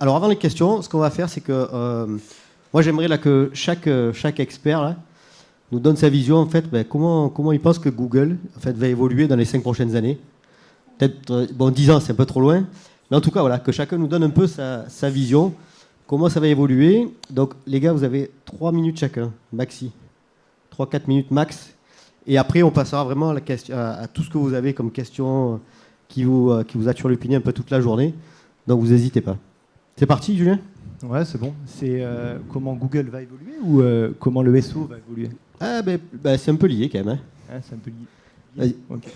Alors avant les questions, ce qu'on va faire, c'est que moi j'aimerais là que chaque expert là, nous donne sa vision en fait, comment il pense que Google en fait va évoluer dans les 5 prochaines années. Peut-être 10 ans, c'est un peu trop loin, mais en tout cas voilà, que chacun nous donne un peu sa vision, comment ça va évoluer. Donc les gars, vous avez 3 minutes chacun, maxi, 3-4 minutes max, et après on passera vraiment à, à tout ce que vous avez comme question qui vous a turlupiné un peu toute la journée. Donc vous n'hésitez pas. C'est parti, Julien ? Ouais, c'est bon. C'est comment Google va évoluer ou comment le SO va évoluer ? C'est un peu lié quand même. Hein. Ah, c'est un peu lié. Vas-y. Okay.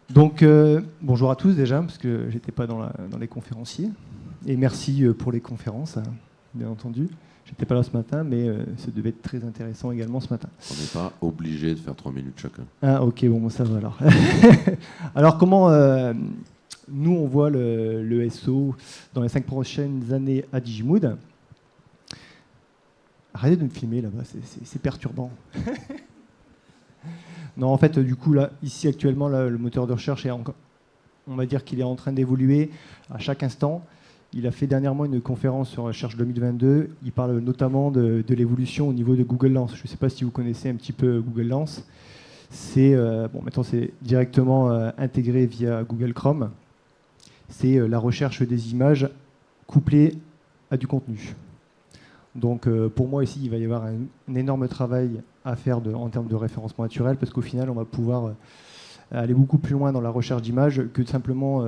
Donc, bonjour à tous déjà, parce que j'étais pas dans les conférenciers. Et merci pour les conférences, bien entendu. J'étais pas là ce matin, mais ça devait être très intéressant également ce matin. On n'est pas obligé de faire 3 minutes chacun. Ah, ok, bon, ça va alors. Alors, comment nous, on voit le SO dans les 5 prochaines années à Digimood. Arrêtez de me filmer là-bas, c'est perturbant. Non, en fait, du coup, là, ici, actuellement, là, le moteur de recherche, on va dire qu'il est en train d'évoluer à chaque instant. Il a fait dernièrement une conférence sur Recherche 2022. Il parle notamment de l'évolution au niveau de Google Lens. Je ne sais pas si vous connaissez un petit peu Google Lens. Maintenant, c'est directement intégré via Google Chrome. C'est la recherche des images couplée à du contenu. Donc pour moi ici, il va y avoir un énorme travail à faire en termes de référencement naturel, parce qu'au final, on va pouvoir aller beaucoup plus loin dans la recherche d'images que de simplement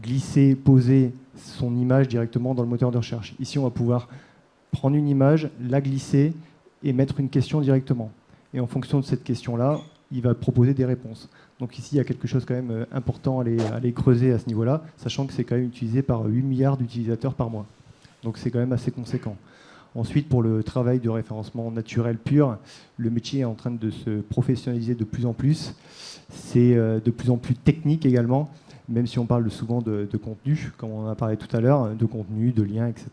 glisser, poser son image directement dans le moteur de recherche. Ici, on va pouvoir prendre une image, la glisser et mettre une question directement. Et en fonction de cette question-là, il va proposer des réponses. Donc ici, il y a quelque chose quand même important à aller creuser à ce niveau-là, sachant que c'est quand même utilisé par 8 milliards d'utilisateurs par mois. Donc c'est quand même assez conséquent. Ensuite, pour le travail de référencement naturel pur, le métier est en train de se professionnaliser de plus en plus. C'est de plus en plus technique également, même si on parle souvent de contenu, comme on en a parlé tout à l'heure, de contenu, de liens, etc.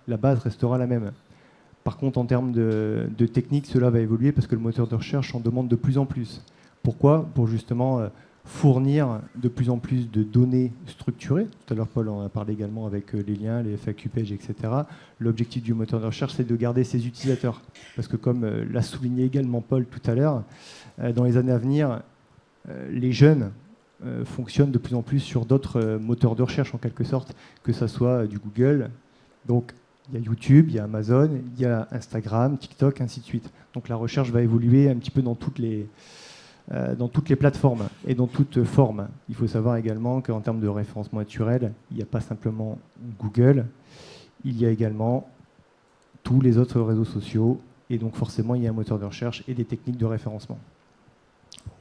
La base restera la même. Par contre, en termes de technique, cela va évoluer parce que le moteur de recherche en demande de plus en plus. Pourquoi ? Pour justement fournir de plus en plus de données structurées. Tout à l'heure, Paul en a parlé également avec les liens, les FAQ pages, etc. L'objectif du moteur de recherche, c'est de garder ses utilisateurs. Parce que comme l'a souligné également Paul tout à l'heure, dans les années à venir, les jeunes fonctionnent de plus en plus sur d'autres moteurs de recherche, en quelque sorte, que ce soit du Google. Donc, il y a YouTube, il y a Amazon, il y a Instagram, TikTok, ainsi de suite. Donc la recherche va évoluer un petit peu dans toutes les plateformes et dans toutes formes. Il faut savoir également qu'en termes de référencement naturel, il n'y a pas simplement Google, il y a également tous les autres réseaux sociaux, et donc forcément il y a un moteur de recherche et des techniques de référencement.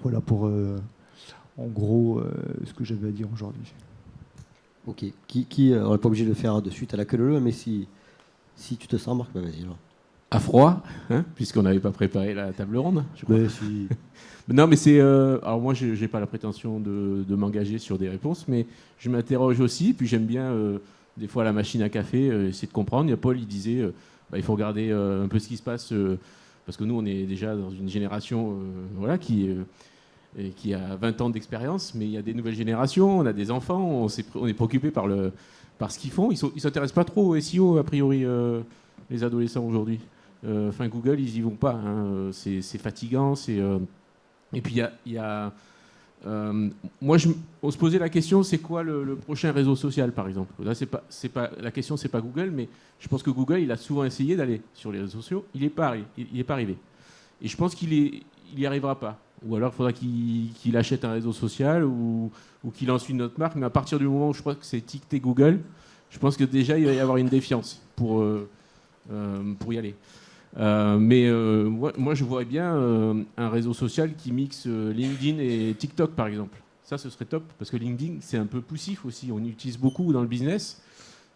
Voilà pour en gros ce que j'avais à dire aujourd'hui. Ok. On n'est pas obligé de le faire de suite à la queue leu, mais si tu te sens, Marc, vas-y. Alors. À froid, hein, puisqu'on n'avait pas préparé la table ronde. Je crois. Si. Non, mais c'est. Alors moi, je n'ai pas la prétention de m'engager sur des réponses, mais je m'interroge aussi. Puis j'aime bien, des fois, à la machine à café, essayer de comprendre. Il y a Paul, il disait, il faut regarder un peu ce qui se passe, parce que nous, on est déjà dans une génération qui a 20 ans d'expérience, mais il y a des nouvelles générations, on a des enfants, on est préoccupé par ce qu'ils font. Ils ne s'intéressent pas trop au SEO, a priori, les adolescents aujourd'hui. Google, ils n'y vont pas. Hein. C'est fatigant. Et puis, on se posait la question, c'est quoi le prochain réseau social, par exemple ? Là, la question, c'est pas Google, mais je pense que Google, il a souvent essayé d'aller sur les réseaux sociaux. Il n'est pas arrivé. Et je pense qu'il n'y arrivera pas. Ou alors, il faudra qu'il achète un réseau social ou qu'il lance une autre marque. Mais à partir du moment où je crois que c'est étiqueté Google, je pense que déjà, il va y avoir une défiance pour y aller. Moi, je vois bien un réseau social qui mixe LinkedIn et TikTok, par exemple. Ça, ce serait top, parce que LinkedIn, c'est un peu poussif aussi. On utilise beaucoup dans le business,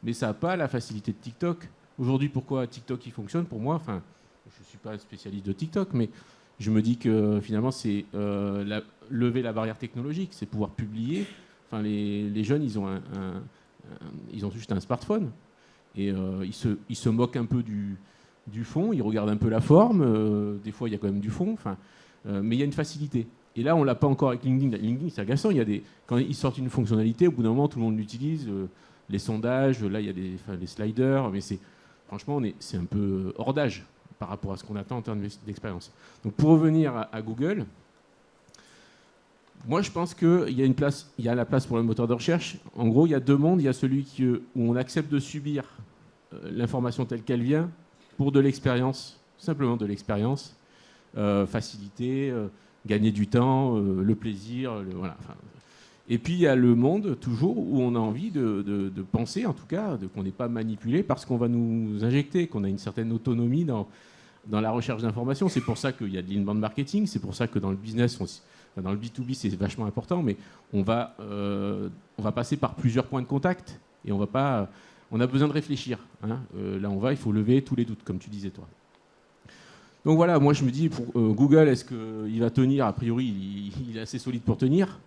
mais ça n'a pas la facilité de TikTok. Aujourd'hui, pourquoi TikTok il fonctionne ? Pour moi, je ne suis pas spécialiste de TikTok, mais je me dis que finalement, c'est lever la barrière technologique, c'est pouvoir publier. Les jeunes, ils ont juste un smartphone, et ils se moquent un peu du fond, ils regardent un peu la forme, des fois il y a quand même du fond, mais il y a une facilité. Et là, on ne l'a pas encore avec LinkedIn. LinkedIn, c'est agaçant. Quand ils sortent une fonctionnalité, au bout d'un moment, tout le monde l'utilise. les sondages, là il y a les sliders, mais franchement c'est un peu hors d'âge par rapport à ce qu'on attend en termes d'expérience. Donc pour revenir à Google, moi je pense qu'il y a la place pour le moteur de recherche. En gros, il y a deux mondes. Il y a celui où on accepte de subir l'information telle qu'elle vient pour de l'expérience, simplement de l'expérience, faciliter, gagner du temps, le plaisir, voilà. Enfin, et puis il y a le monde toujours où on a envie de penser, en tout cas, qu'on n'est pas manipulé parce qu'on va nous injecter, qu'on a une certaine autonomie dans la recherche d'informations. C'est pour ça qu'il y a de l'inbound marketing, c'est pour ça que dans le business, dans le B2B, c'est vachement important, mais on va passer par plusieurs points de contact et on a besoin de réfléchir. Hein. Là, il faut lever tous les doutes, comme tu disais, toi. Donc voilà, moi je me dis, pour Google, est-ce qu'il va tenir? A priori, il est assez solide pour tenir.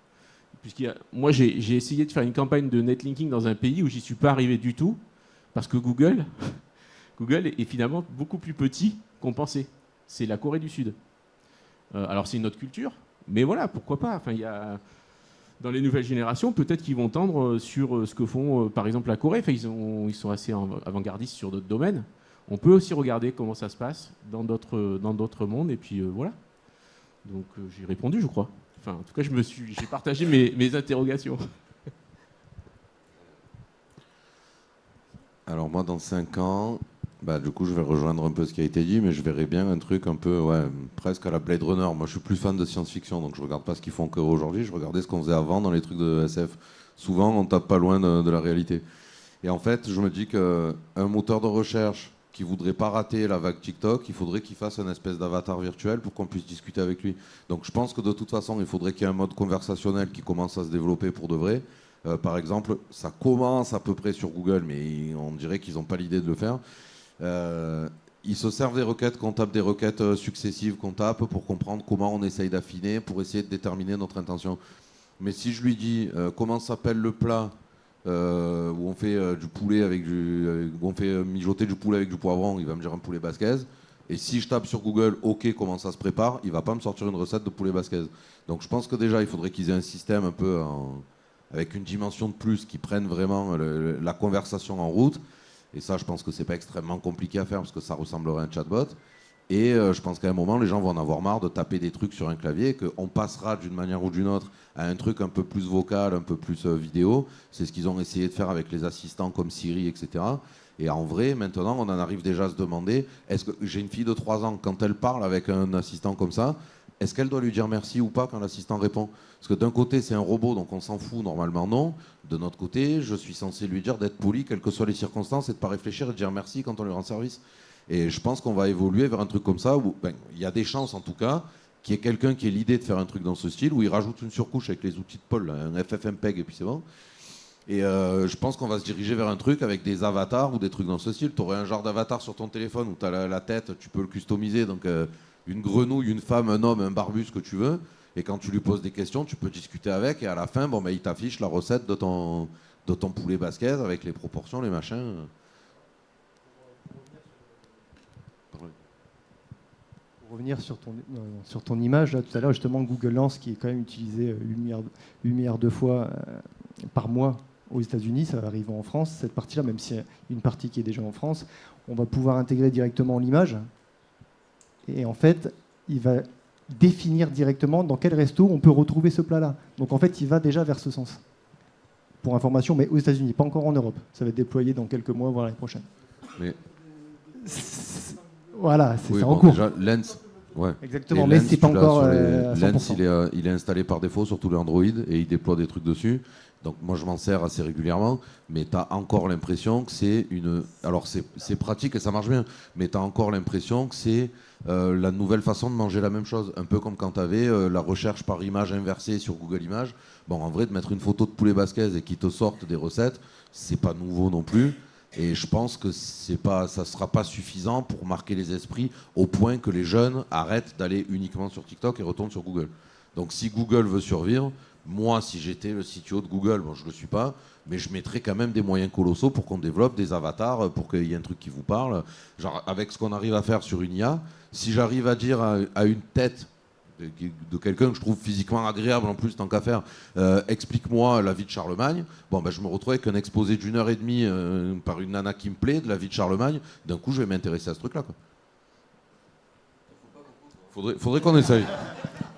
Moi, j'ai essayé de faire une campagne de netlinking dans un pays où j'y suis pas arrivé du tout, parce que Google est finalement beaucoup plus petit qu'on pensait. C'est la Corée du Sud. Alors c'est une autre culture, mais voilà, pourquoi pas. Enfin, dans les nouvelles générations, peut-être qu'ils vont tendre sur ce que font, par exemple, la Corée. Enfin, ils sont assez avant-gardistes sur d'autres domaines. On peut aussi regarder comment ça se passe dans d'autres mondes, et puis voilà. Donc j'ai répondu, je crois. Enfin, en tout cas, j'ai partagé mes interrogations. Alors moi, dans 5 ans, du coup, je vais rejoindre un peu ce qui a été dit, mais je verrais bien un truc un peu, presque à la Blade Runner. Moi, je suis plus fan de science-fiction, donc je regarde pas ce qu'ils font encore aujourd'hui. Je regardais ce qu'on faisait avant dans les trucs de SF. Souvent, on tape pas loin de la réalité. Et en fait, je me dis qu'un moteur de recherche qui voudrait pas rater la vague TikTok, il faudrait qu'il fasse un espèce d'avatar virtuel pour qu'on puisse discuter avec lui. Donc je pense que de toute façon, il faudrait qu'il y ait un mode conversationnel qui commence à se développer pour de vrai. Par exemple, ça commence à peu près sur Google, mais on dirait qu'ils n'ont pas l'idée de le faire. Ils se servent des requêtes, qu'on tape des requêtes successives qu'on tape pour comprendre comment on essaye d'affiner, pour essayer de déterminer notre intention. Mais si je lui dis comment s'appelle le plat où on fait du poulet où on fait mijoter du poulet avec du poivron, il va me dire un poulet basquez. Et si je tape sur Google, OK, comment ça se prépare, il va pas me sortir une recette de poulet basquez. Donc je pense que déjà, il faudrait qu'ils aient un système un peu avec une dimension de plus qui prenne vraiment la conversation en route. Et ça, je pense que c'est pas extrêmement compliqué à faire parce que ça ressemblerait à un chatbot. Et je pense qu'à un moment, les gens vont en avoir marre de taper des trucs sur un clavier, qu'on passera d'une manière ou d'une autre à un truc un peu plus vocal, un peu plus vidéo. C'est ce qu'ils ont essayé de faire avec les assistants comme Siri, etc. Et en vrai, maintenant, on en arrive déjà à se demander, est-ce que j'ai une fille de 3 ans, quand elle parle avec un assistant comme ça, est-ce qu'elle doit lui dire merci ou pas quand l'assistant répond? Parce que d'un côté, c'est un robot, donc on s'en fout, normalement non. De notre côté, je suis censé lui dire d'être poli, quelles que soient les circonstances, et de ne pas réfléchir et de dire merci quand on lui rend service. Et je pense qu'on va évoluer vers un truc comme ça, où il y a des chances en tout cas, qu'il y ait quelqu'un qui ait l'idée de faire un truc dans ce style, où il rajoute une surcouche avec les outils de Paul, là, un FFmpeg, et puis c'est bon. Et je pense qu'on va se diriger vers un truc avec des avatars ou des trucs dans ce style. Tu aurais un genre d'avatar sur ton téléphone où tu as la tête, tu peux le customiser, donc une grenouille, une femme, un homme, un barbu, ce que tu veux. Et quand tu lui poses des questions, tu peux discuter avec, et à la fin, il t'affiche la recette de ton poulet basquez avec les proportions, les machins. Pour revenir sur ton image, là, tout à l'heure, justement, Google Lens, qui est quand même utilisé 8 milliards de fois par mois aux États-Unis, ça va arriver en France, cette partie-là, même s'il y a une partie qui est déjà en France, on va pouvoir intégrer directement l'image. Et en fait, il va définir directement dans quel resto on peut retrouver ce plat-là. Donc en fait, il va déjà vers ce sens. Pour information, mais aux États-Unis, pas encore en Europe. Ça va être déployé dans quelques mois, voire l'année prochaine. Mais... Voilà, c'est ça en cours. Déjà, Lens, ouais. Exactement, mais c'est pas encore à 100%. Lens, il est installé par défaut sur tous les Android et il déploie des trucs dessus. Donc moi, je m'en sers assez régulièrement, mais tu as encore l'impression que c'est une... Alors c'est pratique et ça marche bien, mais tu as encore l'impression que c'est la nouvelle façon de manger la même chose. Un peu comme quand tu avais la recherche par image inversée sur Google Images. Bon, en vrai, de mettre une photo de poulet basquez et qu'ils te sortent des recettes, c'est pas nouveau non plus. Et je pense que ça ne sera pas suffisant pour marquer les esprits au point que les jeunes arrêtent d'aller uniquement sur TikTok et retournent sur Google. Donc si Google veut survivre, moi, si j'étais le CTO de Google, bon, je ne le suis pas, mais je mettrais quand même des moyens colossaux pour qu'on développe des avatars, pour qu'il y ait un truc qui vous parle. Genre, avec ce qu'on arrive à faire sur une IA, si j'arrive à dire à une tête de quelqu'un que je trouve physiquement agréable en plus, tant qu'à faire. Explique-moi la vie de Charlemagne. Bon, ben, je me retrouve avec un exposé d'1 h 30 par une nana qui me plaît, de la vie de Charlemagne. D'un coup, je vais m'intéresser à ce truc-là. Faudrait qu'on essaye.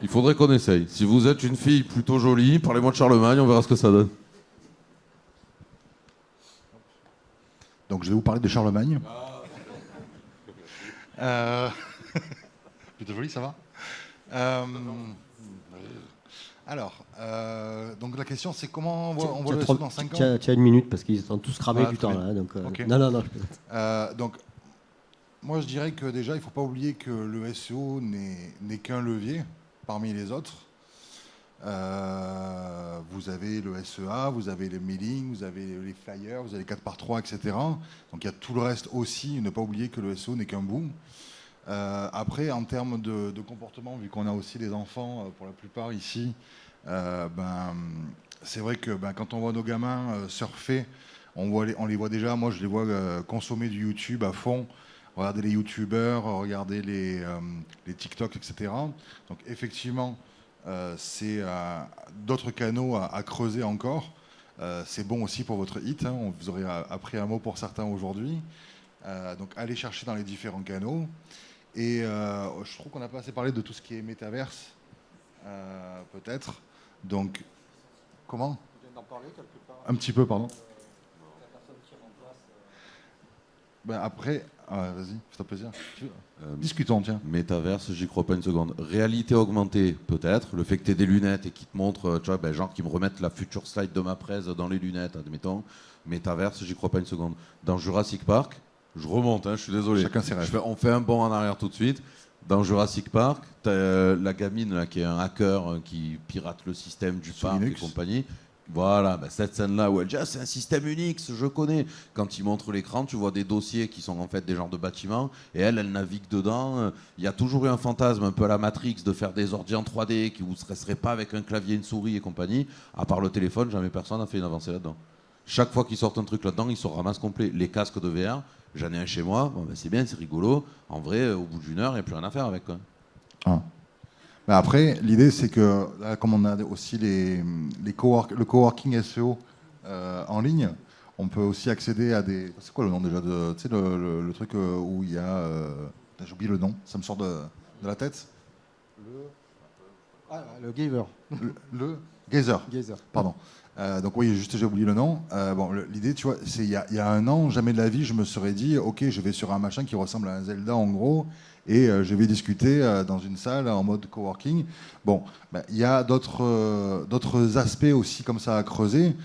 Il faudrait qu'on essaye. Si vous êtes une fille plutôt jolie, parlez-moi de Charlemagne, on verra ce que ça donne. Donc je vais vous parler de Charlemagne. Plutôt joli, ça va. Donc la question c'est comment on voit le SEO dans 5 ans. Tu as une minute parce qu'ils sont tous cramés du temps. Là, donc, okay. Non. Donc moi je dirais que déjà il ne faut pas oublier que le SEO n'est qu'un levier parmi les autres. Vous avez le SEA, vous avez les mailings, vous avez les flyers, vous avez les 4x3, etc. Donc il y a tout le reste aussi. Ne pas oublier que le SEO n'est qu'un boom. Après, en termes de comportement, vu qu'on a aussi des enfants pour la plupart ici, c'est vrai que quand on voit nos gamins surfer, on les voit déjà. Moi, je les vois consommer du YouTube à fond. Regarder les YouTubers, regarder les TikTok, etc. Donc effectivement, c'est d'autres canaux à creuser encore. C'est bon aussi pour votre hit. Hein. Vous aurez appris un mot pour certains aujourd'hui. Donc allez chercher dans les différents canaux. Et je trouve qu'on n'a pas assez parlé de tout ce qui est métaverse, peut-être. Donc, comment ? On vient d'en parler quelque part. Un petit peu, pardon. Après, vas-y, fais-toi plaisir. Discutons, tiens. Métaverse, j'y crois pas une seconde. Réalité augmentée, peut-être. Le fait que tu aies des lunettes et qui te montrent, tu vois, genre qui me remettent la future slide de ma presse dans les lunettes, admettons. Métaverse, j'y crois pas une seconde. Dans Jurassic Park, je remonte, je suis désolé. Chacun ses rêves. On fait un bond en arrière tout de suite. Dans Jurassic Park, tu as la gamine là, qui est un hacker qui pirate le système du parc Linux. et compagnie. Voilà, cette scène-là où elle dit c'est un système Unix, je connais. Quand il montre l'écran, tu vois des dossiers qui sont en fait des genres de bâtiments et elle navigue dedans. Il y a toujours eu un fantasme un peu à la Matrix de faire des ordi en 3D qui ne serait pas avec un clavier, une souris et compagnie. À part le téléphone, jamais personne n'a fait une avancée là-dedans. Chaque fois qu'ils sortent un truc là-dedans, ils se ramassent complet. Les casques de VR, j'en ai un chez moi, c'est bien, c'est rigolo. En vrai, au bout d'une heure, il n'y a plus rien à faire avec. Quoi. Après, l'idée, c'est que, là, comme on a aussi le coworking SEO en ligne, on peut aussi accéder à des... C'est quoi le nom déjà de, tu sais, le truc où il y a... j'ai oublié le nom, ça me sort de la tête. Le Gazer. Le Gazer. Pardon. Donc oui, juste j'ai oublié le nom. L'idée, tu vois, c'est il y a un an, jamais de la vie, je me serais dit, ok, je vais sur un machin qui ressemble à un Zelda en gros, et je vais discuter dans une salle en mode coworking. Bon, il y a d'autres aspects aussi comme ça à creuser.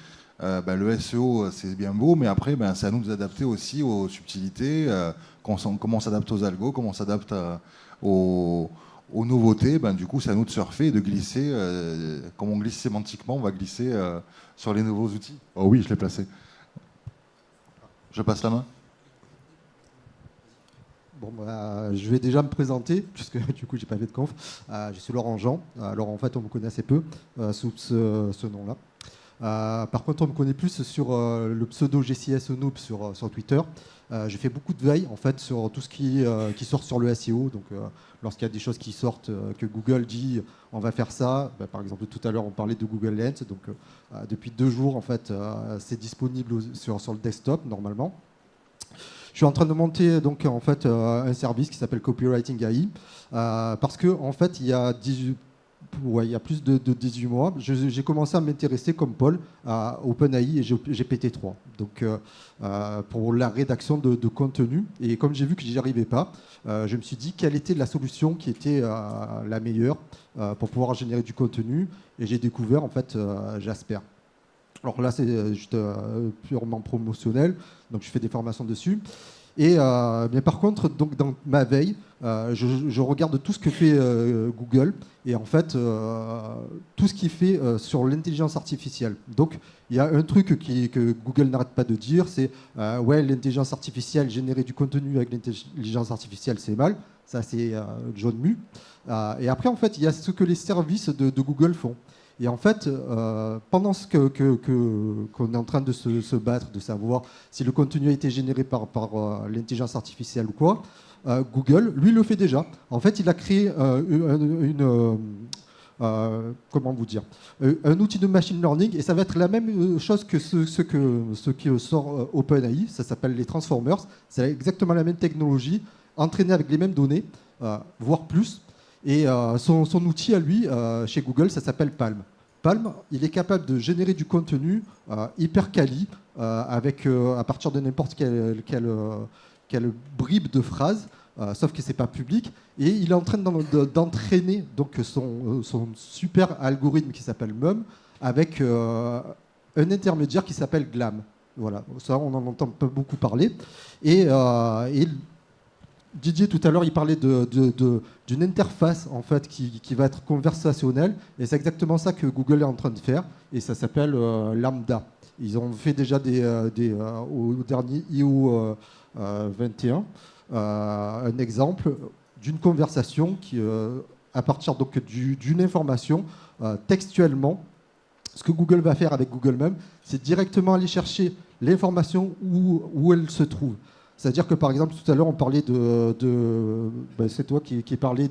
Le SEO, c'est bien beau, mais après, c'est à nous de nous adapter aussi aux subtilités, comment on s'adapte aux algos, comment on s'adapte aux nouveautés. Du coup, c'est à nous de surfer et de glisser. Comme on glisse sémantiquement, on va glisser sur les nouveaux outils. Oh oui, je l'ai placé. Je passe la main. Bon, je vais déjà me présenter, puisque du coup, j'ai pas fait de conf. Je suis Laurent Jean. Alors, en fait, on me connaît assez peu sous ce nom-là. Par contre, on me connaît plus sur le pseudo GCS Noob sur Twitter. J'ai fait beaucoup de veille en fait sur tout ce qui sort sur le SEO. Donc, lorsqu'il y a des choses qui sortent, que Google dit on va faire ça. Par exemple, tout à l'heure, on parlait de Google Lens. Donc, depuis 2 jours, en fait, c'est disponible sur le desktop normalement. Je suis en train de monter donc en fait un service qui s'appelle Copywriting AI parce que en fait il y a plus de 18 mois, j'ai commencé à m'intéresser comme Paul à OpenAI et GPT-3. Donc pour la rédaction de contenu, et comme j'ai vu que j'y arrivais pas, je me suis dit quelle était la solution qui était la meilleure pour pouvoir générer du contenu, et j'ai découvert en fait Jasper. Alors là, c'est juste purement promotionnel, donc je fais des formations dessus. Et mais par contre, donc dans ma veille, je regarde tout ce que fait Google, et en fait tout ce qu'il fait sur l'intelligence artificielle. Donc il y a un truc que Google n'arrête pas de dire, c'est ouais, l'intelligence artificielle, générer du contenu avec l'intelligence artificielle, c'est mal. Ça, c'est John Mu. Et après, en fait, il y a ce que les services de Google font. Et en fait, pendant qu'on est en train de se battre, de savoir si le contenu a été généré par l'intelligence artificielle ou quoi, Google, lui, le fait déjà. En fait, il a créé comment vous dire, un outil de machine learning, et ça va être la même chose que ce qui sort OpenAI, ça s'appelle les transformers, c'est exactement la même technologie, entraînée avec les mêmes données, voire plus, et son outil à lui, chez Google, ça s'appelle Palm. Palm, il est capable de générer du contenu hyper quali, à partir de n'importe quelle bribe de phrase, sauf que c'est pas public, et il est en train d'entraîner donc son super algorithme qui s'appelle MUM avec un intermédiaire qui s'appelle GLAM. Voilà, ça on en entend pas beaucoup parler. Et Didier tout à l'heure il parlait d'une interface en fait qui va être conversationnelle, et c'est exactement ça que Google est en train de faire, et ça s'appelle Lambda. Ils ont fait déjà au dernier IO 21. Un exemple d'une conversation qui, à partir donc d'une information textuellement, ce que Google va faire avec Google même, c'est directement aller chercher l'information où elle se trouve. C'est-à-dire que par exemple, tout à l'heure, on parlait c'est toi qui parlais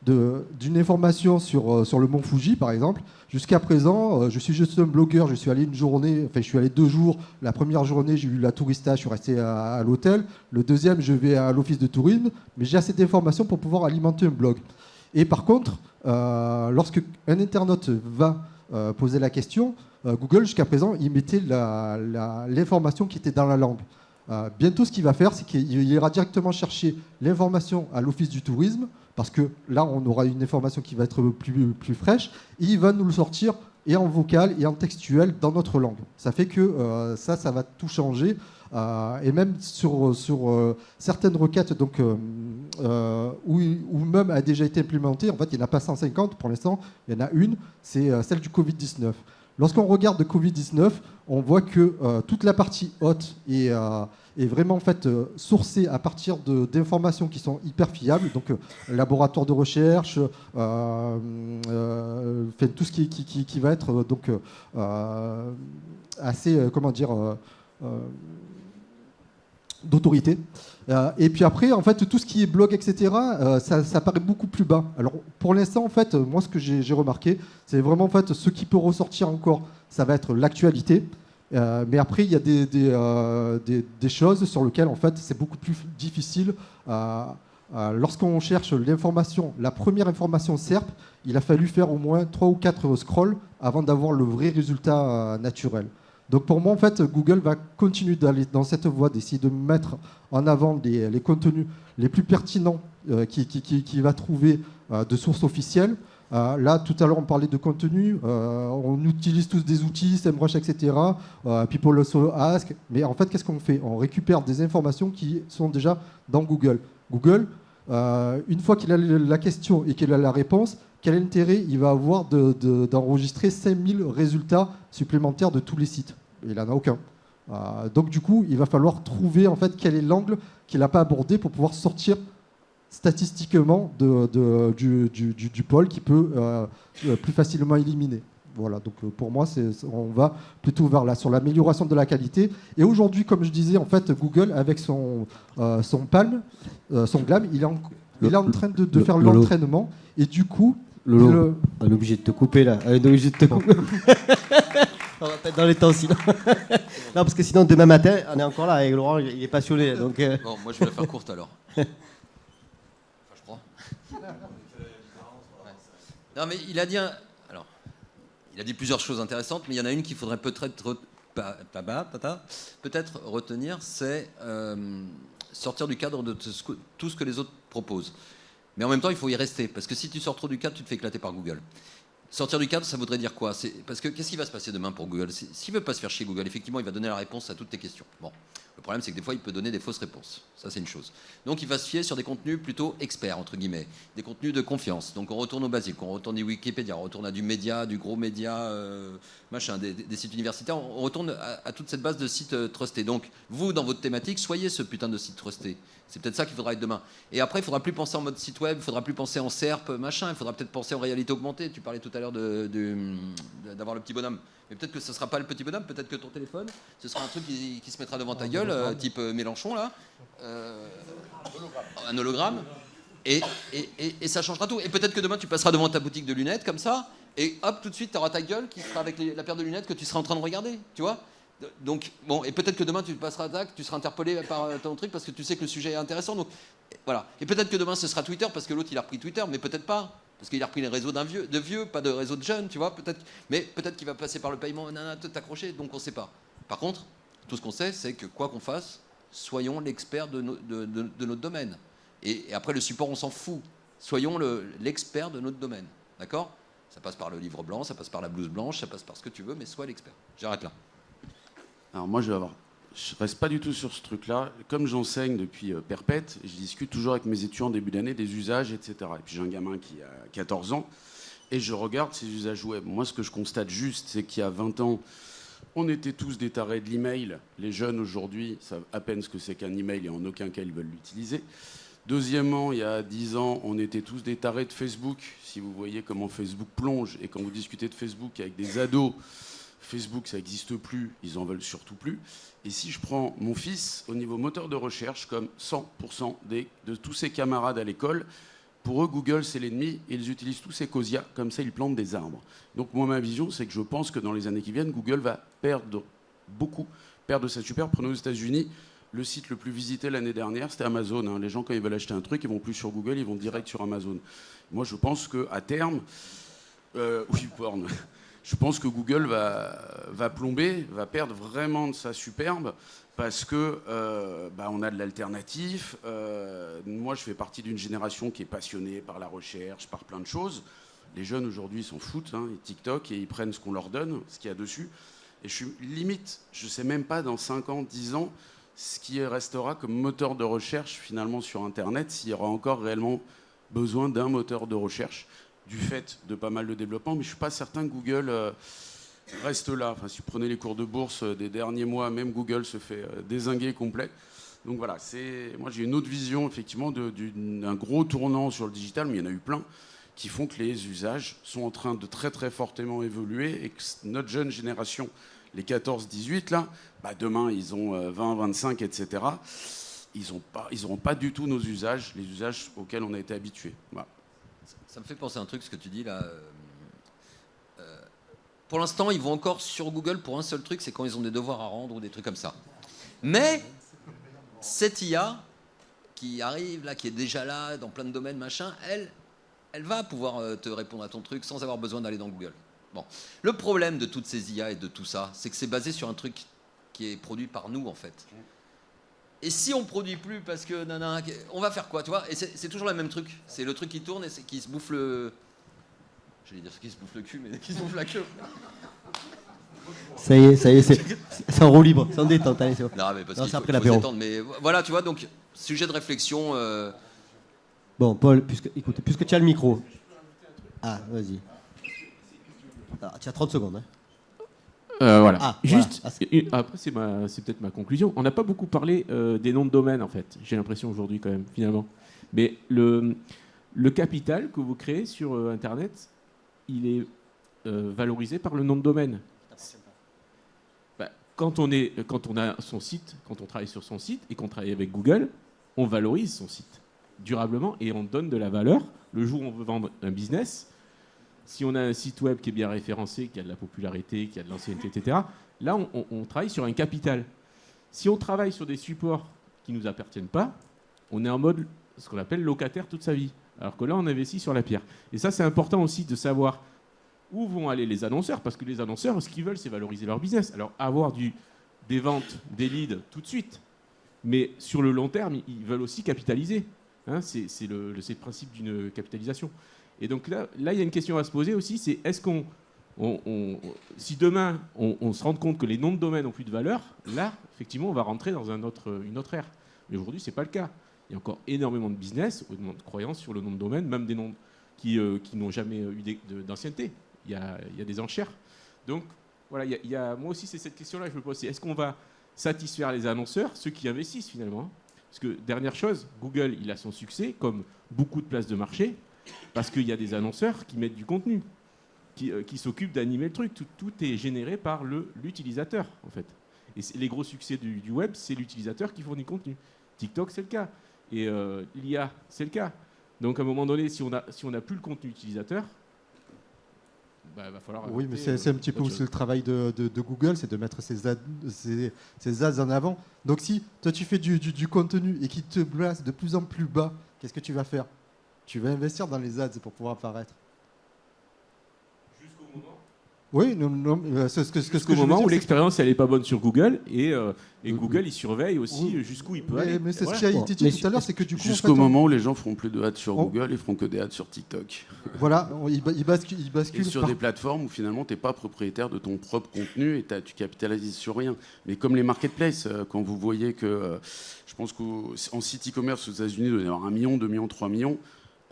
d'une information sur le mont Fuji, par exemple. Jusqu'à présent, je suis juste un blogueur, je suis allé 2 jours. La première journée, j'ai eu la tourista, je suis resté à l'hôtel. Le deuxième, je vais à l'office de tourisme, mais j'ai assez d'informations pour pouvoir alimenter un blog. Et par contre, lorsque un internaute va poser la question, Google, jusqu'à présent, il mettait l'information qui était dans la langue. Bientôt, ce qu'il va faire, c'est qu'il ira directement chercher l'information à l'office du tourisme, parce que là, on aura une information qui va être plus fraîche, et il va nous le sortir et en vocal et en textuel dans notre langue. Ça fait que ça va tout changer. Et même sur certaines requêtes donc, où même a déjà été implémentée, en fait, il n'y en a pas 150 pour l'instant, il y en a une, c'est celle du Covid-19. Lorsqu'on regarde le Covid-19, on voit que toute la partie haute est vraiment en fait, sourcée à partir d'informations qui sont hyper fiables, donc laboratoire de recherche, tout ce qui va être donc, assez, d'autorité. Et puis après, en fait, tout ce qui est blog, etc., ça paraît beaucoup plus bas. Alors, pour l'instant, en fait, moi, ce que j'ai remarqué, c'est vraiment, en fait, ce qui peut ressortir encore, ça va être l'actualité. Mais après, il y a des choses sur lesquelles, en fait, c'est beaucoup plus difficile. Lorsqu'on cherche l'information, la première information SERP, il a fallu faire au moins 3 ou 4 scrolls avant d'avoir le vrai résultat naturel. Donc pour moi, en fait, Google va continuer d'aller dans cette voie, d'essayer de mettre en avant les contenus les plus pertinents qu'il va trouver de sources officielles. Là, tout à l'heure, on parlait de contenu. On utilise tous des outils, SEMrush, etc. People also ask. Mais en fait, qu'est-ce qu'on fait? On récupère des informations qui sont déjà dans Google. Google, une fois qu'il a la question et qu'il a la réponse, quel intérêt il va avoir d'enregistrer 5000 résultats supplémentaires de tous les sites? Il n'en a aucun. Donc du coup, il va falloir trouver en fait quel est l'angle qu'il n'a pas abordé pour pouvoir sortir statistiquement du pôle qui peut plus facilement éliminer. Voilà, donc pour moi, on va plutôt vers là, sur l'amélioration de la qualité. Et aujourd'hui, comme je disais, en fait, Google, avec son Palm, son GLAM, il est en train de faire l'entraînement. Et du coup... Lolo, on est obligé de te couper là. On est obligé de te couper. On va pas être dans les temps sinon. Non, parce que sinon, demain matin, on est encore là et Laurent, il est passionné. Donc, Bon, moi je vais la faire courte alors. Enfin, je crois. Ouais. Non, mais il a dit plusieurs choses intéressantes, mais il y en a une qu'il faudrait peut-être retenir, c'est sortir du cadre de tout ce que les autres proposent. Mais en même temps, il faut y rester, parce que si tu sors trop du cadre, tu te fais éclater par Google. Sortir du cadre, ça voudrait dire quoi? Parce que qu'est-ce qui va se passer demain pour Google? S'il ne veut pas se faire chier Google, effectivement, il va donner la réponse à toutes tes questions. Bon, Le problème, c'est que des fois, il peut donner des fausses réponses. Ça, c'est une chose. Donc, il va se fier sur des contenus plutôt experts, entre guillemets, des contenus de confiance. Donc, on retourne au basique, on retourne à Wikipédia, on retourne à du média, du gros média, machin, des sites universitaires. On retourne à toute cette base de sites trustés. Donc, vous, dans votre thématique, soyez ce putain de site trusté. C'est peut-être ça qu'il faudra être demain. Et après, il ne faudra plus penser en mode site web, il ne faudra plus penser en SERP, machin. Il faudra peut-être penser en réalité augmentée. Tu parlais tout à l'heure d'avoir le petit bonhomme. Mais peut-être que ce ne sera pas le petit bonhomme, peut-être que ton téléphone, ce sera un truc qui se mettra devant ta gueule, type Mélenchon, là. Un hologramme. Et ça changera tout. Et peut-être que demain, tu passeras devant ta boutique de lunettes, comme ça, et hop, tout de suite, tu auras ta gueule qui sera avec la paire de lunettes que tu seras en train de regarder, tu vois. Donc, bon, et peut-être que demain, tu passeras tu seras interpellé par ton truc parce que tu sais que le sujet est intéressant. Donc, voilà. Et peut-être que demain, ce sera Twitter parce que l'autre, il a repris Twitter, mais peut-être pas. Parce qu'il a repris les réseaux de vieux, pas de réseau de jeunes, tu vois, peut-être. Mais peut-être qu'il va passer par le paiement, t'accrocher, donc on ne sait pas. Par contre, tout ce qu'on sait, c'est que quoi qu'on fasse, soyons l'expert de notre domaine. Et après, le support, on s'en fout. Soyons l'expert de notre domaine. D'accord ? Ça passe par le livre blanc, ça passe par la blouse blanche, ça passe par ce que tu veux, mais sois l'expert. J'arrête là. Alors moi, je reste pas du tout sur ce truc-là. Comme j'enseigne depuis perpète, je discute toujours avec mes étudiants en début d'année des usages, etc. Et puis j'ai un gamin qui a 14 ans et je regarde ses usages web. Moi, ce que je constate juste, c'est qu'il y a 20 ans, on était tous des tarés de l'email. Les jeunes aujourd'hui savent à peine ce que c'est qu'un email et en aucun cas ils veulent l'utiliser. Deuxièmement, il y a 10 ans, on était tous des tarés de Facebook. Si vous voyez comment Facebook plonge et quand vous discutez de Facebook avec des ados, Facebook, ça n'existe plus, ils en veulent surtout plus. Et si je prends mon fils au niveau moteur de recherche, comme 100% de tous ses camarades à l'école, pour eux, Google, c'est l'ennemi, et ils utilisent tous ces Ecosia, comme ça, ils plantent des arbres. Donc moi, ma vision, c'est que je pense que dans les années qui viennent, Google va perdre sa super. Prenez aux États-Unis, le site le plus visité l'année dernière, c'était Amazon. Hein. Les gens, quand ils veulent acheter un truc, ils vont plus sur Google, ils vont direct sur Amazon. Moi, je pense qu'à terme, oui, porn. Je pense que Google va plomber, va perdre vraiment de sa superbe parce que on a de l'alternatif. Moi, je fais partie d'une génération qui est passionnée par la recherche, par plein de choses. Les jeunes aujourd'hui s'en foutent, hein, ils TikTok et ils prennent ce qu'on leur donne, ce qu'il y a dessus. Et je suis limite, je ne sais même pas dans 5 ans, 10 ans, ce qui restera comme moteur de recherche finalement sur Internet, s'il y aura encore réellement besoin d'un moteur de recherche. Du fait de pas mal de développement, mais je ne suis pas certain que Google reste là. Enfin, si vous prenez les cours de bourse des derniers mois, même Google se fait dézinguer complet. Donc voilà, moi j'ai une autre vision effectivement d'un gros tournant sur le digital, mais il y en a eu plein, qui font que les usages sont en train de très très fortement évoluer et que notre jeune génération, les 14-18 là, demain ils ont 20, 25, etc. Ils n'auront pas du tout nos usages, les usages auxquels on a été habitués. Voilà. Ça me fait penser à un truc, ce que tu dis là. Pour l'instant, ils vont encore sur Google pour un seul truc, c'est quand ils ont des devoirs à rendre ou des trucs comme ça. Mais cette IA qui arrive là, qui est déjà là dans plein de domaines, machin, elle va pouvoir te répondre à ton truc sans avoir besoin d'aller dans Google. Bon. Le problème de toutes ces IA et de tout ça, c'est que c'est basé sur un truc qui est produit par nous en fait. Et si on produit plus parce que on va faire quoi, tu vois? Et c'est toujours le même truc. C'est le truc qui tourne et qui se bouffe le. J'allais dire qui se bouffe le cul, mais qui se bouffe la queue. Ça y est, c'est en roue libre, c'est en détente. Allez, c'est bon. Non, mais parce qu'il c'est après faut l'apéro. s'étendre. Mais voilà, tu vois, donc sujet de réflexion. Bon, Paul, puisque tu as le micro. Ah, vas-y. Alors, tu as 30 secondes. Hein. Voilà. Ah, juste, voilà. après c'est peut-être ma conclusion. On n'a pas beaucoup parlé des noms de domaine en fait. J'ai l'impression aujourd'hui quand même finalement. Mais le capital que vous créez sur Internet, il est valorisé par le nom de domaine. Quand on a son site, quand on travaille sur son site et qu'on travaille avec Google, on valorise son site durablement et on donne de la valeur. Le jour où on veut vendre un business, si on a un site web qui est bien référencé, qui a de la popularité, qui a de l'ancienneté, etc., là, on travaille sur un capital. Si on travaille sur des supports qui ne nous appartiennent pas, on est en mode ce qu'on appelle locataire toute sa vie. Alors que là, on investit sur la pierre. Et ça, c'est important aussi de savoir où vont aller les annonceurs, parce que les annonceurs, ce qu'ils veulent, c'est valoriser leur business. Alors, avoir des ventes, des leads tout de suite, mais sur le long terme, ils veulent aussi capitaliser. Hein, c'est le principe d'une capitalisation. Et donc là, il y a une question à se poser aussi, c'est est-ce qu'on si demain on se rend compte que les noms de domaine n'ont plus de valeur, là, effectivement, on va rentrer dans une autre ère. Mais aujourd'hui, ce n'est pas le cas. Il y a encore énormément de business, énormément de croyances sur le nom de domaine, même des noms qui n'ont jamais eu d'ancienneté. Il y a des enchères. Donc, voilà, moi aussi, c'est cette question-là que je me pose. Est-ce qu'on va satisfaire les annonceurs, ceux qui investissent finalement? Parce que, dernière chose, Google, il a son succès, comme beaucoup de places de marché, parce qu'il y a des annonceurs qui mettent du contenu, qui s'occupent d'animer le truc. Tout est généré par l'utilisateur, en fait. Et les gros succès du web, c'est l'utilisateur qui fournit le contenu. TikTok, c'est le cas. Et l'IA, c'est le cas. Donc, à un moment donné, si on n'a plus le contenu utilisateur, il va falloir... Oui, mais c'est un petit peu aussi le travail de Google, c'est de mettre ses ads en avant. Donc si toi tu fais du contenu et qu'il te place de plus en plus bas, qu'est-ce que tu vas faire? Tu vas investir dans les ads pour pouvoir apparaître. Jusqu'au moment. Oui, non, c'est ce que Jusqu'au moment où l'expérience elle n'est pas bonne sur Google et Google il surveille aussi jusqu'où il peut aller. Mais c'est ce qui a été dit tout à l'heure, c'est que du coup jusqu'au moment où les gens feront plus de ads sur Google, ils feront que des ads sur TikTok. Voilà, ils basculent et sur des plateformes où finalement tu n'es pas propriétaire de ton propre contenu et tu capitalises sur rien. Mais comme les marketplaces, quand vous voyez que je pense qu'en site e-commerce aux États-Unis, il doit y avoir 1 million, 2 millions, 3 millions.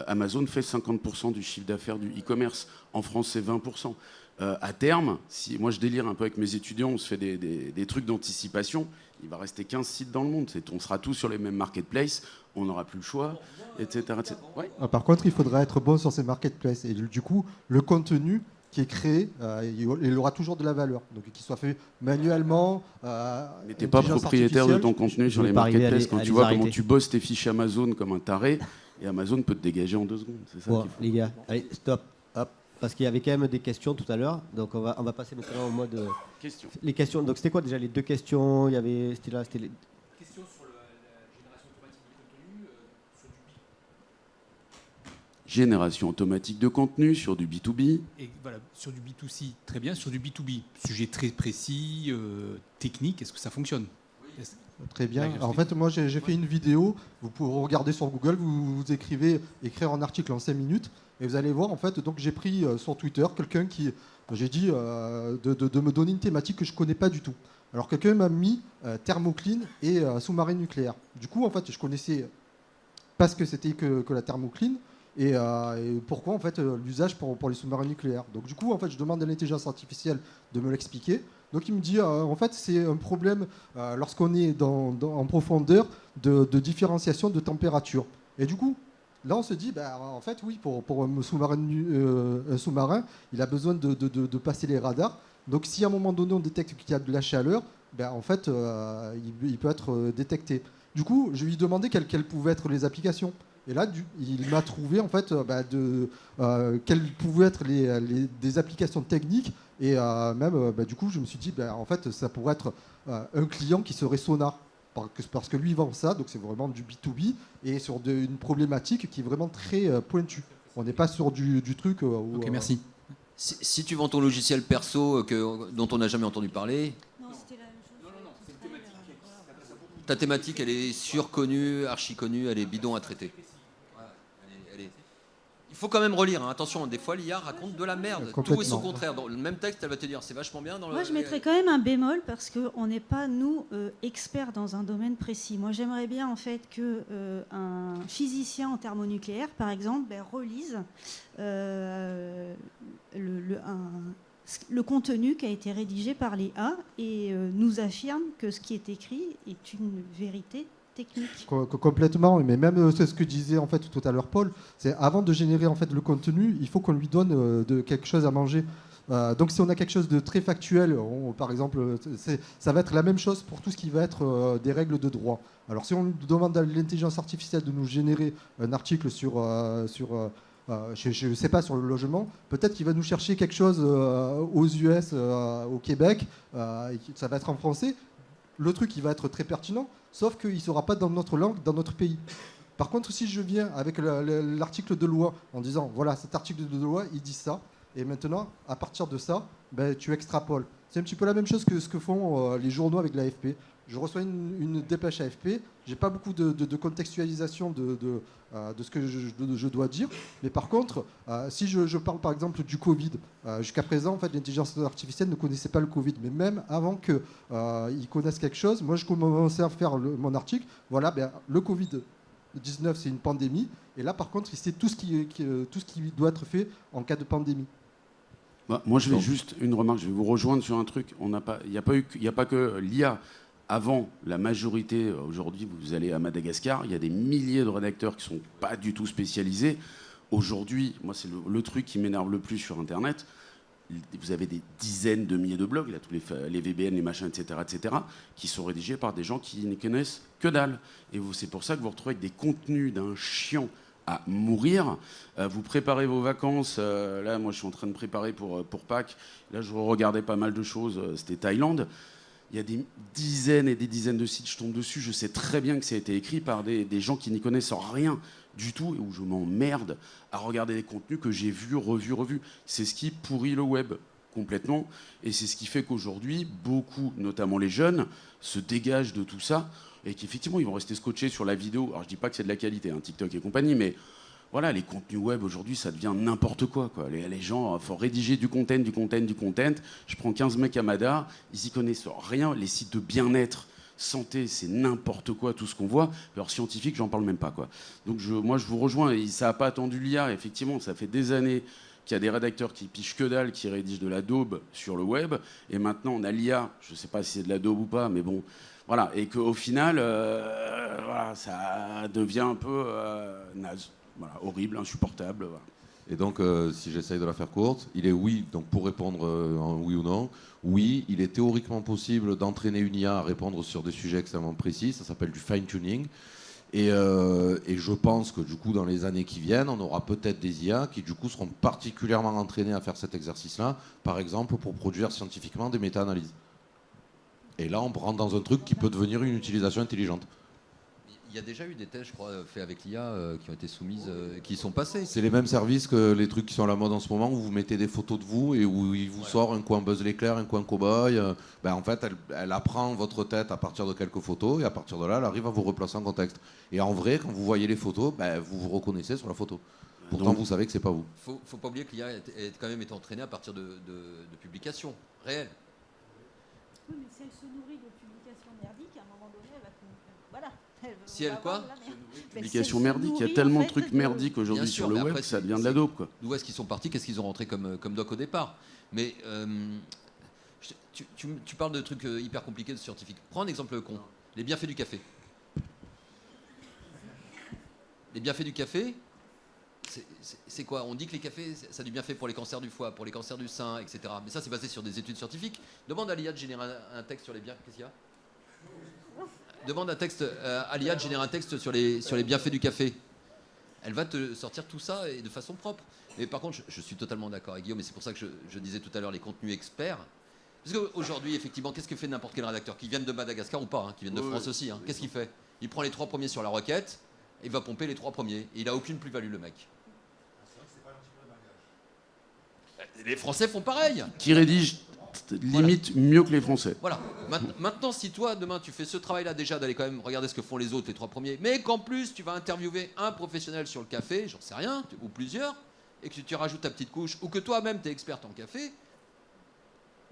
Amazon fait 50% du chiffre d'affaires du e-commerce. En France, c'est 20%. À terme, si moi je délire un peu avec mes étudiants, on se fait des trucs d'anticipation, il va rester 15 sites dans le monde. On sera tous sur les mêmes marketplaces, on n'aura plus le choix, etc. Ouais. Par contre, il faudra être bon sur ces marketplaces. Et du coup, le contenu qui est créé, il aura toujours de la valeur. Donc qu'il soit fait manuellement. Mais tu n'es pas propriétaire de ton contenu sur les marketplaces. Quand tu vois comment tu bosses tes fiches Amazon comme un taré, et Amazon peut te dégager en 2 secondes. C'est ça les gars, allez, stop. Hop. Parce qu'il y avait quand même des questions tout à l'heure, donc on va passer maintenant au mode questions. Les questions. Donc c'était quoi déjà les 2 questions? Il y avait c'était les questions sur la génération automatique de contenu sur du Génération automatique de contenu sur du B2B. Et voilà, sur du B2C, très bien. Sur du B2B, sujet très précis, technique, est-ce que ça fonctionne? Très bien. Alors, en fait, moi, j'ai fait une vidéo. Vous pouvez regarder sur Google. Vous écrivez écrire un article en 5 minutes. Et vous allez voir, en fait, donc j'ai pris sur Twitter quelqu'un qui... J'ai dit de me donner une thématique que je ne connais pas du tout. Alors, quelqu'un m'a mis thermocline et sous-marin nucléaire. Du coup, en fait, je connaissais pas ce que c'était que la thermocline et pourquoi, en fait, l'usage pour les sous-marins nucléaires. Donc, du coup, en fait, je demande à l'intelligence artificielle de me l'expliquer. Donc il me dit, en fait, c'est un problème lorsqu'on est en profondeur de différenciation de température. Et du coup, là, on se dit, en fait, oui, pour un sous-marin, il a besoin de passer les radars. Donc si à un moment donné, on détecte qu'il y a de la chaleur, en fait, il peut être détecté. Du coup, je lui ai demandé quelles pouvaient être les applications. Et là, il m'a trouvé en fait quelles pouvaient être des applications techniques et même du coup, je me suis dit en fait, ça pourrait être un client qui serait Sonar parce que lui il vend ça, donc c'est vraiment du B2B et sur une problématique qui est vraiment très pointue. On n'est pas sur du truc. Ok, merci. Si tu vends ton logiciel perso dont on n'a jamais entendu parler. Ta thématique, elle est surconnue, archi connue, elle est bidon à traiter. Il faut quand même relire, hein. Attention, des fois l'IA raconte de la merde, tout et son contraire. Dans le même texte, elle va te dire c'est vachement bien. Moi, je mettrais quand même un bémol parce qu'on n'est pas, nous, experts dans un domaine précis. Moi, j'aimerais bien en fait qu'un physicien en thermonucléaire, par exemple, relise le contenu qui a été rédigé par les A et nous affirme que ce qui est écrit est une vérité technique. Complètement, mais même c'est ce que disait en fait tout à l'heure Paul, c'est avant de générer en fait le contenu, il faut qu'on lui donne quelque chose à manger. Donc si on a quelque chose de très factuel, par exemple, ça va être la même chose pour tout ce qui va être des règles de droit. Alors si on demande à l'intelligence artificielle de nous générer un article sur je ne sais pas, sur le logement, peut-être qu'il va nous chercher quelque chose aux US, au Québec, ça va être en français. Le truc, il va être très pertinent, sauf qu'il ne sera pas dans notre langue, dans notre pays. Par contre, si je viens avec l'article de loi en disant, voilà, cet article de loi, il dit ça, et maintenant, à partir de ça, tu extrapoles. C'est un petit peu la même chose que ce que font les journaux avec l'AFP. Je reçois une dépêche AFP, j'ai pas beaucoup de contextualisation de ce que je dois dire, mais par contre, si je parle par exemple du Covid, jusqu'à présent, en fait, l'intelligence artificielle ne connaissait pas le Covid, mais même avant qu'ils connaissent quelque chose, moi je commençais à faire mon article, voilà, le Covid-19 c'est une pandémie, et là par contre, il sait tout ce qui doit être fait en cas de pandémie. Bah, moi, je vais juste une remarque, je vais vous rejoindre sur un truc. Il n'y a pas que l'IA. Avant, la majorité, aujourd'hui, vous allez à Madagascar, il y a des milliers de rédacteurs qui ne sont pas du tout spécialisés. Aujourd'hui, moi, c'est le truc qui m'énerve le plus sur Internet. Vous avez des dizaines de milliers de blogs, là, tous les VPN, les machins, etc., qui sont rédigés par des gens qui ne connaissent que dalle. Et c'est pour ça que vous retrouvez avec des contenus d'un chiant à mourir. Vous préparez vos vacances. Là, moi, je suis en train de préparer pour Pâques. Là, je regardais pas mal de choses. C'était Thaïlande. Il y a des dizaines et des dizaines de sites, je tombe dessus, je sais très bien que ça a été écrit par des gens qui n'y connaissent rien du tout et où je m'emmerde à regarder des contenus que j'ai vus, revus. C'est ce qui pourrit le web complètement et c'est ce qui fait qu'aujourd'hui, beaucoup, notamment les jeunes, se dégagent de tout ça et qu'effectivement, ils vont rester scotchés sur la vidéo. Alors je dis pas que c'est de la qualité, hein, TikTok et compagnie, mais voilà, les contenus web aujourd'hui, ça devient n'importe quoi. Les gens, il faut rédiger du content. Je prends 15 mecs à Mada, ils y connaissent rien. Les sites de bien-être, santé, c'est n'importe quoi, tout ce qu'on voit. Alors scientifique, j'en parle même pas, quoi. Donc moi, je vous rejoins. Et ça n'a pas attendu l'IA. Effectivement, ça fait des années qu'il y a des rédacteurs qui pichent que dalle, qui rédigent de la daube sur le web. Et maintenant, on a l'IA. Je ne sais pas si c'est de la daube ou pas, mais bon. Voilà. Et qu'au final, voilà, ça devient un peu naze. Voilà, horrible, insupportable. Voilà. Et donc, si j'essaye de la faire courte, il est oui, donc pour répondre en oui ou non, oui, il est théoriquement possible d'entraîner une IA à répondre sur des sujets extrêmement précis, ça s'appelle du fine-tuning. Et je pense que du coup, dans les années qui viennent, on aura peut-être des IA qui du coup seront particulièrement entraînées à faire cet exercice-là, par exemple pour produire scientifiquement des méta-analyses. Et là, on rentre dans un truc qui peut devenir une utilisation intelligente. Il y a déjà eu des tests, je crois, faits avec l'IA qui ont été soumises, qui sont passées. C'est les mêmes services que les trucs qui sont à la mode en ce moment, où vous mettez des photos de vous et où il vous sort un coin Buzz l'éclair, un coin cow-boy. En fait, elle apprend votre tête à partir de quelques photos et à partir de là, elle arrive à vous replacer en contexte. Et en vrai, quand vous voyez les photos, vous vous reconnaissez sur la photo. Pourtant, vous savez que c'est pas vous. Faut pas oublier que l'IA est quand même été entraînée à partir de publications réelles. Oui, mais si elle se nourrit de publications merdiques, à un moment donné, elle va... Voilà. Si elle quoi? Publication merdique, il y a tellement de trucs merdiques aujourd'hui sur le web, ça devient de la dope, quoi. D'où est-ce qu'ils sont partis? Qu'est-ce qu'ils ont rentré comme doc au départ? Mais tu parles de trucs hyper compliqués de scientifiques. Prends un exemple con. Les bienfaits du café. Les bienfaits du café, c'est quoi? On dit que les cafés, ça a du bienfait pour les cancers du foie, pour les cancers du sein, etc. Mais ça, c'est basé sur des études scientifiques. Demande à l'IA de générer un texte sur les bienfaits. Qu'est-ce qu'il y a? Demande un texte à l'IA de générer un texte sur les bienfaits du café. Elle va te sortir tout ça et de façon propre. Mais par contre, je suis totalement d'accord avec Guillaume, et c'est pour ça que je disais tout à l'heure les contenus experts. Parce qu'aujourd'hui, effectivement, qu'est-ce que fait n'importe quel rédacteur, qui vienne de Madagascar ou pas, hein, qui vienne de France aussi, hein, qu'est-ce qu'il fait? Il prend les 3 premiers sur la requête, et il va pomper les 3 premiers. Et il n'a aucune plus-value, le mec. Les Français font pareil. Qui rédige limite mieux que les Français. Voilà. Maintenant, si toi, demain, tu fais ce travail-là déjà, d'aller quand même regarder ce que font les autres, les 3 premiers, mais qu'en plus, tu vas interviewer un professionnel sur le café, j'en sais rien, ou plusieurs, et que tu rajoutes ta petite couche, ou que toi-même, tu es experte en café,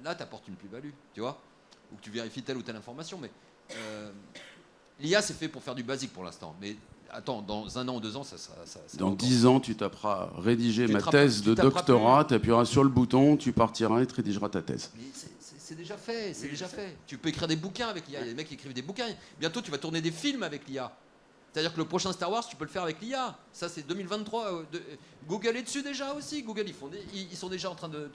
là, tu apportes une plus-value, tu vois, ou que tu vérifies telle ou telle information. Mais l'IA, c'est fait pour faire du basique pour l'instant. Mais attends, dans 1 an ou 2 ans, ça dans 10 ans, tu taperas rédiger ma thèse de doctorat, tu appuieras sur le bouton, tu partiras et tu rédigeras ta thèse. Mais c'est déjà fait, c'est déjà fait. Tu peux écrire des bouquins avec l'IA. Il y a des mecs qui écrivent des bouquins. Bientôt, tu vas tourner des films avec l'IA. C'est-à-dire que le prochain Star Wars, tu peux le faire avec l'IA. Ça, c'est 2023. Google est dessus déjà aussi. Google, ils sont déjà en train de...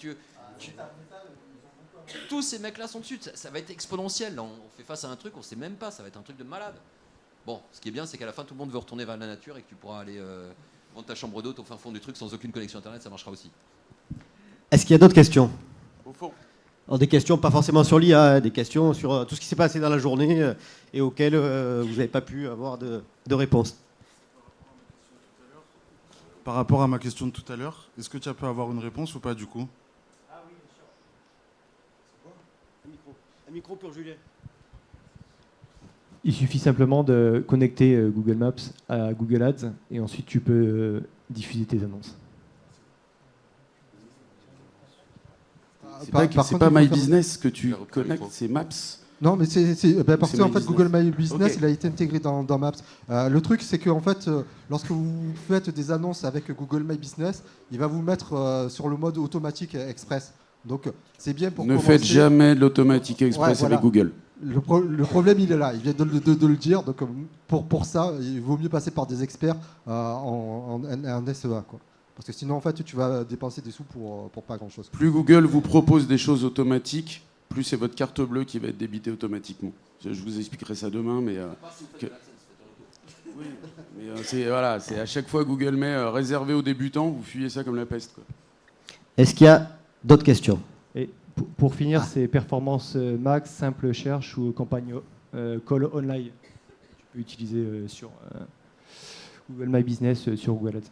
Tous ces mecs-là sont dessus. Ça va être exponentiel. Là, on fait face à un truc, on sait même pas. Ça va être un truc de malade. Bon, ce qui est bien, c'est qu'à la fin, tout le monde veut retourner vers la nature et que tu pourras aller vendre ta chambre d'hôte au fin fond du truc sans aucune connexion Internet. Ça marchera aussi. Est-ce qu'il y a d'autres questions? Au fond. Alors, des questions pas forcément sur l'IA, des questions sur tout ce qui s'est passé dans la journée et auxquelles vous n'avez pas pu avoir de réponse. Par rapport à ma question de tout à l'heure, est-ce que tu as pu avoir une réponse ou pas du coup? Un micro pour Julien. Il suffit simplement de connecter Google Maps à Google Ads et ensuite tu peux diffuser tes annonces. C'est pas My Business que tu connectes, c'est Maps. Non, mais parce qu'en fait, Google My Business, Ok. il a été intégré dans Maps. Le truc, c'est que en fait, lorsque vous faites des annonces avec Google My Business, il va vous mettre sur le mode automatique express. Donc, c'est bien pour Ne commencer. faites jamais de l'automatique express Ouais, voilà. avec Google. Le problème, il est là. Il vient de le dire. Donc, pour ça, il vaut mieux passer par des experts en SEA, quoi. Parce que sinon, en fait, tu vas dépenser des sous pour pas grand-chose. Plus Google vous propose des choses automatiques, plus c'est votre carte bleue qui va être débitée automatiquement. Je vous expliquerai ça demain, mais... Oui, mais c'est à chaque fois Google met réservé aux débutants, vous fuyez ça comme la peste, quoi. Est-ce qu'il y a d'autres questions? Et pour finir, c'est performance max, simple cherche ou campagne call online. Tu peux utiliser sur Google My Business, sur Google Ads.